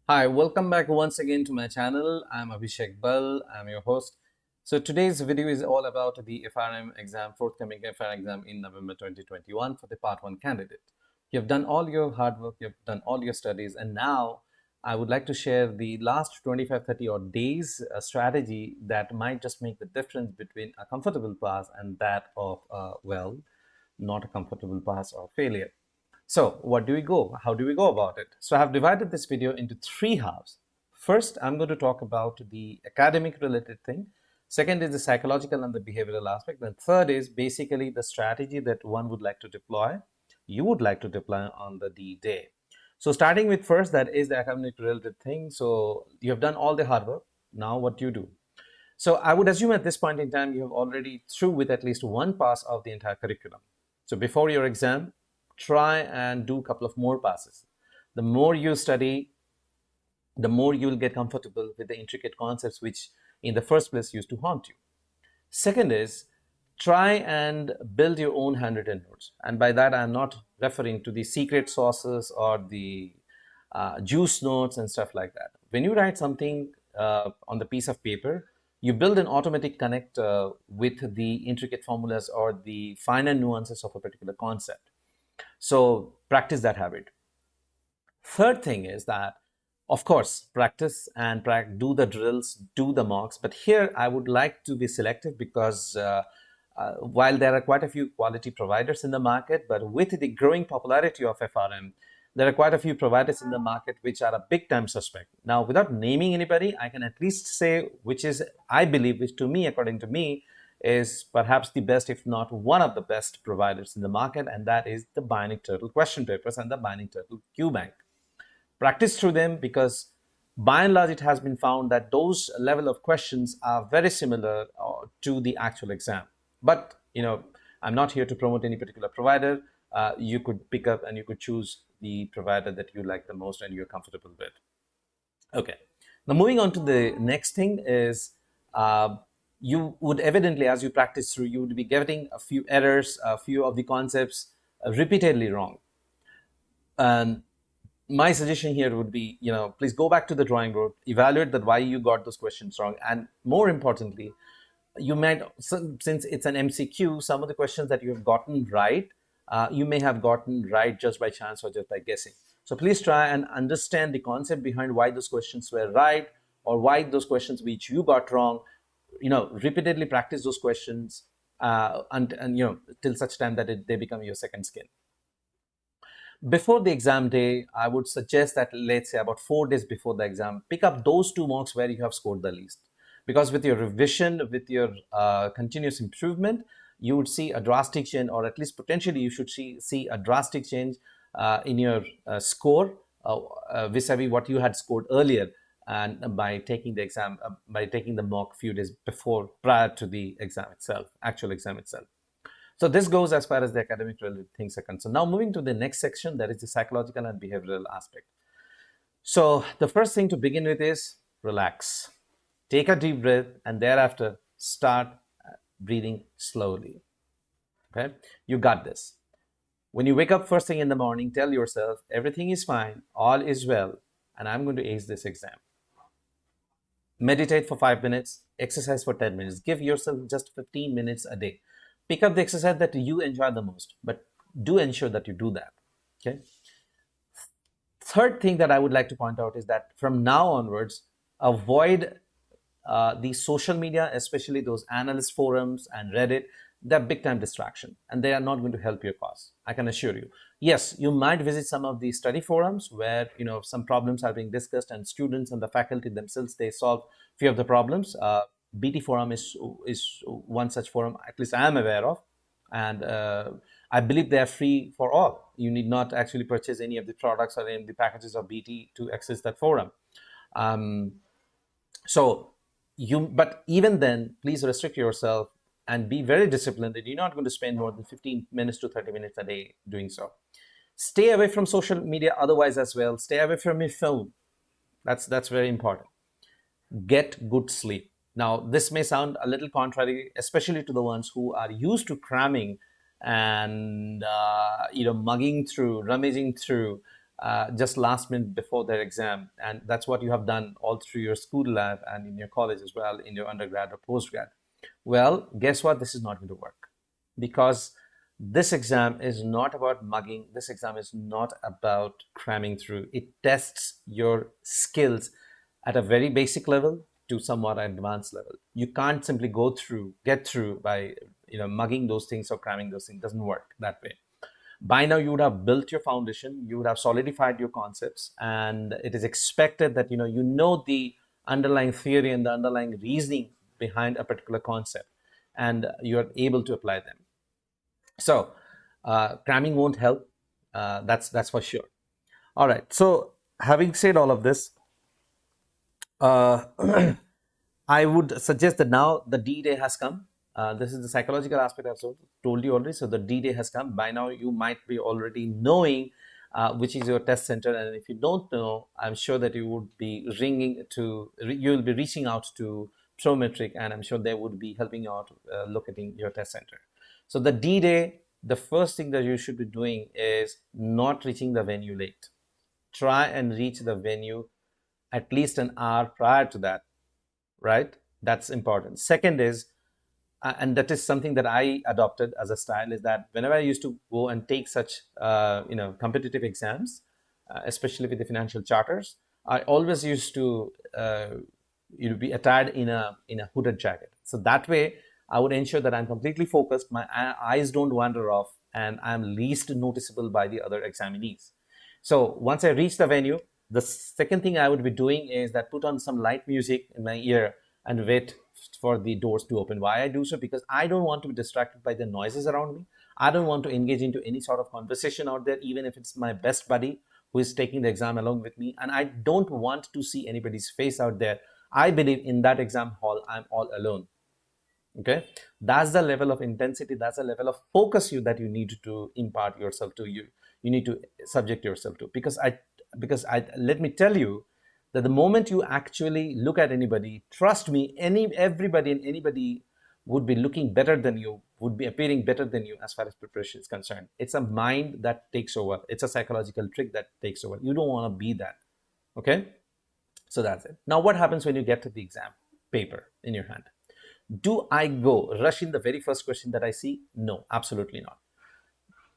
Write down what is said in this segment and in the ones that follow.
Hi, welcome back once again to my channel. I'm Abhishek Bal. I'm your host. So today's video is all about the FRM exam, forthcoming FRM exam in November 2021 for the Part 1 candidate. You've done all your hard work, you've done all your studies, and now I would like to share the last 25-30 odd days strategy that might just make the difference between a comfortable pass and that of, not a comfortable pass or failure. So what do we go? How do we go about it? So I have divided this video into three halves. First, I'm going to talk about the academic related thing. Second is the psychological and the behavioral aspect. And third is basically the strategy that one would like to deploy, you would like to deploy on the D day. So starting with first, that is the academic related thing. So you have done all the hard work. Now what do you do? So I would assume at this point in time, you have already through with at least one pass of the entire curriculum. So before your exam, try and do a couple of more passes. The more you study, the more you will get comfortable with the intricate concepts which in the first place used to haunt you. Second is try and build your own handwritten notes. And by that, I'm not referring to the secret sauces or the juice notes and stuff like that. When you write something on the piece of paper, you build an automatic connect with the intricate formulas or the finer nuances of a particular concept. So practice that habit. Third thing is that, of course, practice and do the drills, do the mocks. But here I would like to be selective because while there are quite a few quality providers in the market, but with the growing popularity of FRM, there are quite a few providers in the market which are a big time suspect. Now, without naming anybody, I can at least say which is, I believe, which to me, according to me, is perhaps the best, if not one of the best providers in the market, and that is the Bionic Turtle question papers and the Bionic Turtle QBank. Practice through them because by and large it has been found that those level of questions are very similar to the actual exam. But I'm not here to promote any particular provider. You could pick up and you could choose the provider that you like the most and you're comfortable with. Okay, now moving on to the next thing is you would evidently, as you practice through, you would be getting a few errors, a few of the concepts repeatedly wrong. And my suggestion here would be, please go back to the drawing board, evaluate that why you got those questions wrong, and more importantly, you might, since it's an MCQ, some of the questions that you have gotten right, you may have gotten right just by chance or just by guessing. So please try and understand the concept behind why those questions were right or why those questions which you got wrong. Repeatedly practice those questions and till such time that they become your second skin. Before the exam day, I would suggest that, let's say about 4 days before the exam, pick up those 2 mocks where you have scored the least. Because with your revision, with your continuous improvement, you would see a drastic change, or at least potentially you should see a drastic change in your score vis-a-vis what you had scored earlier, and by taking the exam, by taking the mock few days before, prior to the exam itself, actual exam itself. So this goes as far as the academic related things are concerned. Now moving to the next section, that is the psychological and behavioral aspect. So the first thing to begin with is relax. Take a deep breath and thereafter start breathing slowly. Okay, you got this. When you wake up first thing in the morning, tell yourself everything is fine, all is well, and I'm going to ace this exam. Meditate for 5 minutes, exercise for 10 minutes. Give yourself just 15 minutes a day. Pick up the exercise that you enjoy the most, but do ensure that you do that. Okay. Third thing that I would like to point out is that from now onwards, avoid the social media, especially those analyst forums and Reddit. They're big time distraction and they are not going to help your cause. I can assure you. Yes, you might visit some of the study forums where some problems are being discussed and students and the faculty themselves, they solve few of the problems. BT forum is one such forum, at least I am aware of, and I believe they are free for all. You need not actually purchase any of the products or any of the packages of BT to access that forum. But even then, please restrict yourself and be very disciplined that you're not going to spend more than 15 minutes to 30 minutes a day doing so. Stay away from social media otherwise as well. Stay away from your phone. That's very important. Get good sleep. Now, this may sound a little contrary, especially to the ones who are used to cramming and mugging through, rummaging through just last minute before their exam, and that's what you have done all through your school life and in your college as well, in your undergrad or postgrad. Well, guess what? This is not going to work, because this exam is not about mugging. This exam is not about cramming through. It tests your skills at a very basic level to somewhat advanced level. You can't simply get through by mugging those things or cramming those things. It doesn't work that way. By now you would have built your foundation, you would have solidified your concepts, and it is expected that you know the underlying theory and the underlying reasoning behind a particular concept, and you are able to apply them. So cramming won't help, that's for sure. All right, so having said all of this, uh, I would suggest that now the D-Day has come. This is the psychological aspect I've told you already. So the D-Day has come. By now, you might be already knowing which is your test center. And if you don't know, I'm sure that you would be you will be reaching out to Prometric, and I'm sure they would be helping you out locating your test center. So the D-Day, the first thing that you should be doing is not reaching the venue late. Try and reach the venue at least an hour prior to that, right? That's important. Second is, and that is something that I adopted as a style, is that whenever I used to go and take such competitive exams, especially with the financial charters, I always used to be attired in a hooded jacket. So that way, I would ensure that I'm completely focused, my eyes don't wander off, and I'm least noticeable by the other examinees. So once I reach the venue, the second thing I would be doing is that put on some light music in my ear and wait for the doors to open. Why I do so? Because I don't want to be distracted by the noises around me. I don't want to engage into any sort of conversation out there, even if it's my best buddy who is taking the exam along with me. And I don't want to see anybody's face out there. I believe in that exam hall, I'm all alone. Okay, that's the level of intensity, that's the level of focus that you need to impart yourself to. You need to subject yourself to, because I let me tell you that the moment you actually look at anybody, trust me, everybody and anybody would be looking better than you, would be appearing better than you as far as preparation is concerned. It's a mind that takes over. It's a psychological trick that takes over. You don't want to be that. Okay, so that's it. Now what happens when you get to the exam paper in your hand? Do I go rush in the very first question that I see? No, absolutely not.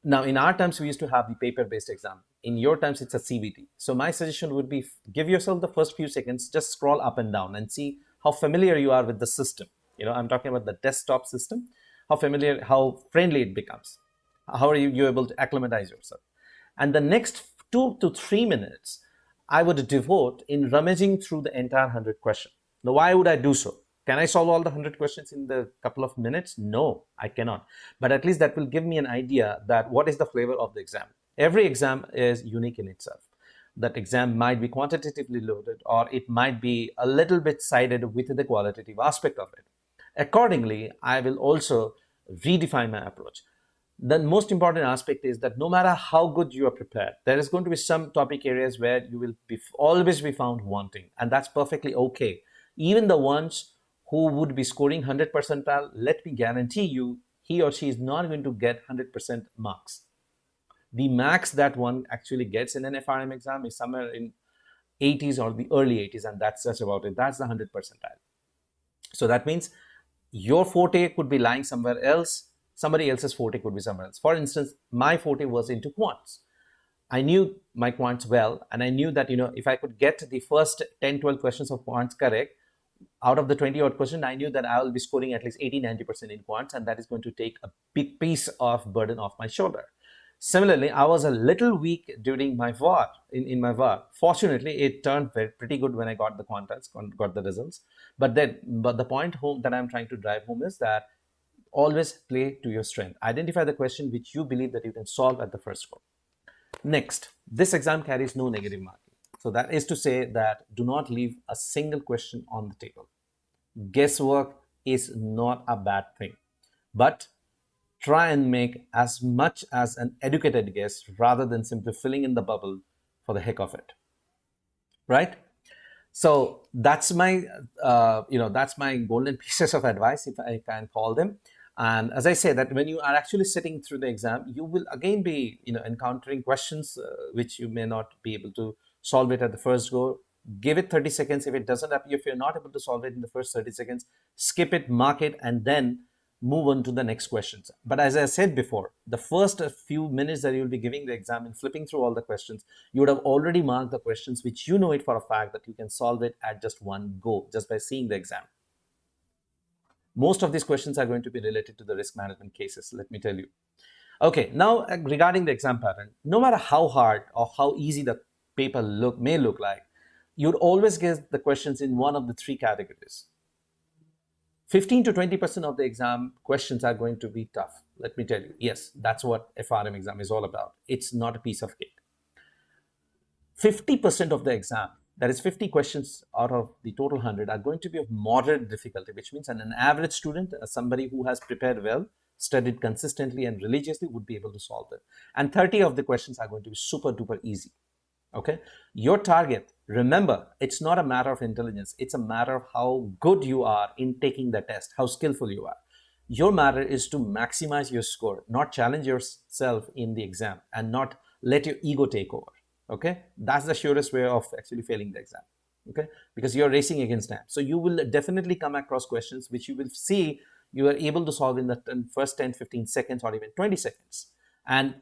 Now, in our times, we used to have the paper-based exam. In your times, it's a CBT. So my suggestion would be, give yourself the first few seconds, just scroll up and down and see how familiar you are with the system. I'm talking about the desktop system, how familiar, how friendly it becomes. How are you able to acclimatize yourself? And the next 2 to 3 minutes, I would devote in rummaging through the entire 100 questions. Now, why would I do so? Can I solve all the 100 questions in the couple of minutes? No, I cannot. But at least that will give me an idea that what is the flavor of the exam. Every exam is unique in itself. That exam might be quantitatively loaded, or it might be a little bit sided with the qualitative aspect of it. Accordingly, I will also redefine my approach. The most important aspect is that no matter how good you are prepared, there is going to be some topic areas where you will always be found wanting, and that's perfectly okay. Even the ones who would be scoring 100 percentile, let me guarantee you, he or she is not going to get 100% marks. The max that one actually gets in an FRM exam is somewhere in 80s or the early 80s, and that's just about it. That's the 100 percentile. So that means your forte could be lying somewhere else, somebody else's forte could be somewhere else. For instance, my forte was into quants. I knew my quants well, and I knew that if I could get the first 10-12 questions of quants correct, out of the 20 odd questions, I knew that I will be scoring at least 80-90% in quants, and that is going to take a big piece of burden off my shoulder. Similarly, I was a little weak during my VAR, in my VAR. Fortunately, it turned pretty good when I got the quants, got the results. But the point home that I'm trying to drive home is that always play to your strength. Identify the question which you believe that you can solve at the first go. Next, this exam carries no negative marking. So that is to say that do not leave a single question on the table. Guesswork is not a bad thing, but try and make as much as an educated guess rather than simply filling in the bubble for the heck of it. Right? So that's my, that's my golden pieces of advice, if I can call them. And as I say, that when you are actually sitting through the exam, you will again be, encountering questions which you may not be able to solve it at the first go. Give it 30 seconds. If it doesn't appear, if you're not able to solve it in the first 30 seconds, skip it, mark it, and then move on to the next questions. But as I said before, the first few minutes that you'll be giving the exam and flipping through all the questions, you would have already marked the questions which you know it for a fact that you can solve it at just one go, just by seeing the exam. Most of these questions are going to be related to the risk management cases, let me tell you. Okay, now regarding the exam pattern, no matter how hard or how easy the paper may look like, you'd always get the questions in one of the three categories. 15 to 20% of the exam questions are going to be tough. Let me tell you, yes, that's what FRM exam is all about. It's not a piece of cake. 50% of the exam, that is 50 questions out of the total 100, are going to be of moderate difficulty, which means an average student, somebody who has prepared well, studied consistently and religiously, would be able to solve it. And 30 of the questions are going to be super duper easy. Okay, your target, remember, it's not a matter of intelligence, it's a matter of how good you are in taking the test, how skillful you are. Your matter is to maximize your score, not challenge yourself in the exam, and not let your ego take over. Okay, that's the surest way of actually failing the exam. Okay, because you're racing against time. So you will definitely come across questions which you will see you are able to solve in the first 10, 15 seconds or even 20 seconds. And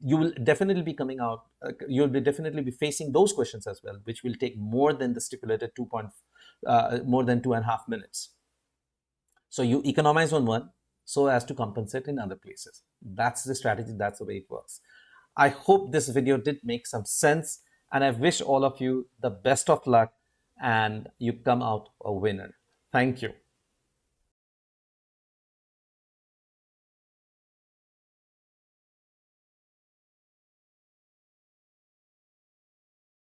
you will definitely be coming out, you'll be definitely be facing those questions as well, which will take more than the stipulated more than 2.5 minutes. So you economize on one so as to compensate in other places. That's the strategy, that's the way it works. I hope this video did make some sense, and I wish all of you the best of luck and you come out a winner. Thank you.